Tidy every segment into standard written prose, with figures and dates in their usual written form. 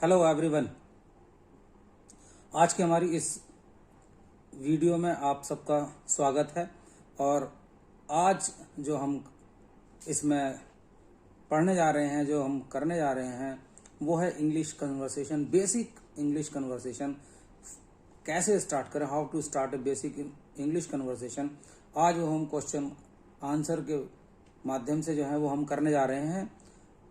Hello everyone. आज की हमारी इस वीडियो में आप सबका स्वागत है। और आज जो हम इसमें पढ़ने जा रहे हैं, जो हम करने जा रहे हैं, वो है English conversation, basic English conversation. कैसे स्टार्ट करें, how to start a basic English conversation. आज वो हम क्वेश्चन आंसर के माध्यम से जो है वो हम करने जा रहे हैं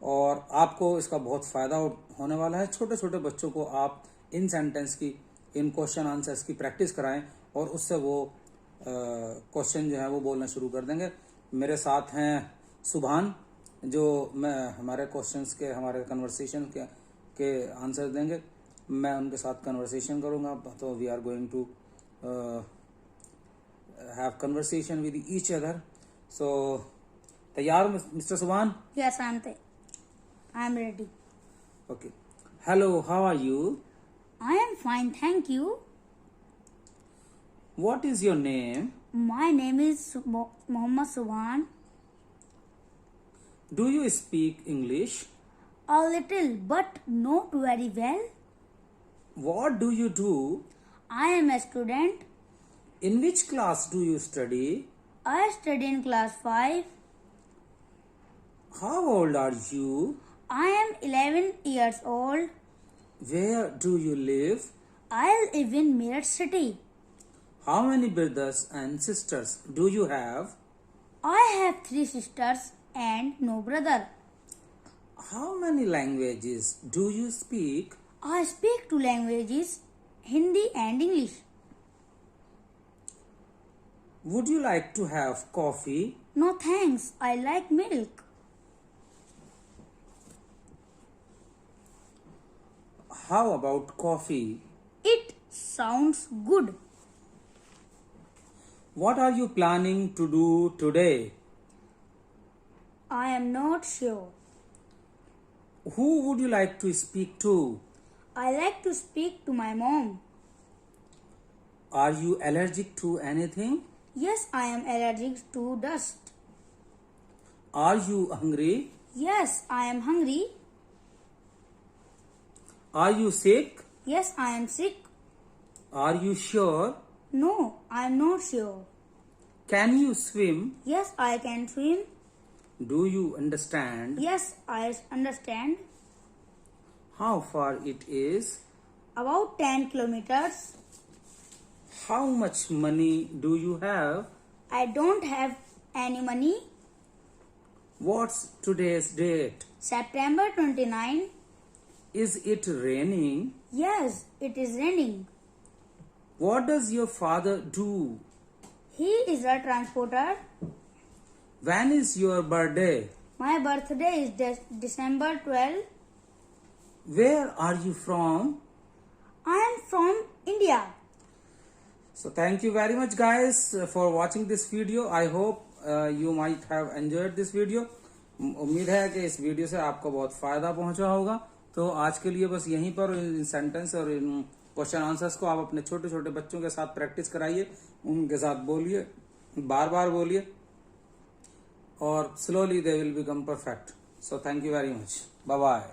और आपको इसका बहुत फायदा होने वाला है। छोटे छोटे बच्चों को आप इन सेंटेंस की, इन क्वेश्चन आंसर्स की प्रैक्टिस कराएं और उससे वो क्वेश्चन जो है वो बोलना शुरू कर देंगे। मेरे साथ हैं सुभान, जो मैं हमारे क्वेश्चंस के, हमारे कन्वर्सेशन के आंसर देंगे। मैं उनके साथ कन्वर्सेशन करूंगा, तो we are going to have conversation with each other. So तैयार मिस्टर सुभान? Yes, I'm ready. Okay. Hello, how are you? I am fine, thank you. What is your name? My name is Mohammad Subhan. Do you speak English? A little, but not very well. What do you do? I am a student. In which class do you study? I study in class 5. How old are you? I am 11 years old. Where do you live? I live in Meerut city. How many brothers and sisters do you have? I have 3 sisters and no brother. How many languages do you speak? I speak 2 languages, Hindi and English. Would you like to have coffee? No thanks, I like milk. How about coffee? It sounds good. What are you planning to do today? I am not sure. Who would you like to speak to? I like to speak to my mom. Are you allergic to anything? Yes, I am allergic to dust. Are you hungry? Yes, I am hungry. Are you sick? Yes, I am sick. Are you sure? No, I am not sure. Can you swim? Yes, I can swim. Do you understand Yes, I understand. how far it is? About 10 kilometers. How much money do you have? I don't have any money. What's today's date? September 29. Is it raining? Yes, it is raining. What does your father do? He is a transporter. When is your birthday? My birthday is December 12. Where are you from? I am from India. So thank you very much guys for watching this video. I hope you might have enjoyed this video. उम्मीद है कि इस video से आपको बहुत फायदा पहुंचा होगा। तो आज के लिए बस यहीं पर इन सेंटेंस और इन क्वेश्चन आंसर्स को आप अपने छोटे छोटे बच्चों के साथ प्रैक्टिस कराइए, उनके साथ बोलिए, बार बार बोलिए और slowly they will become perfect. So thank you very much, bye bye.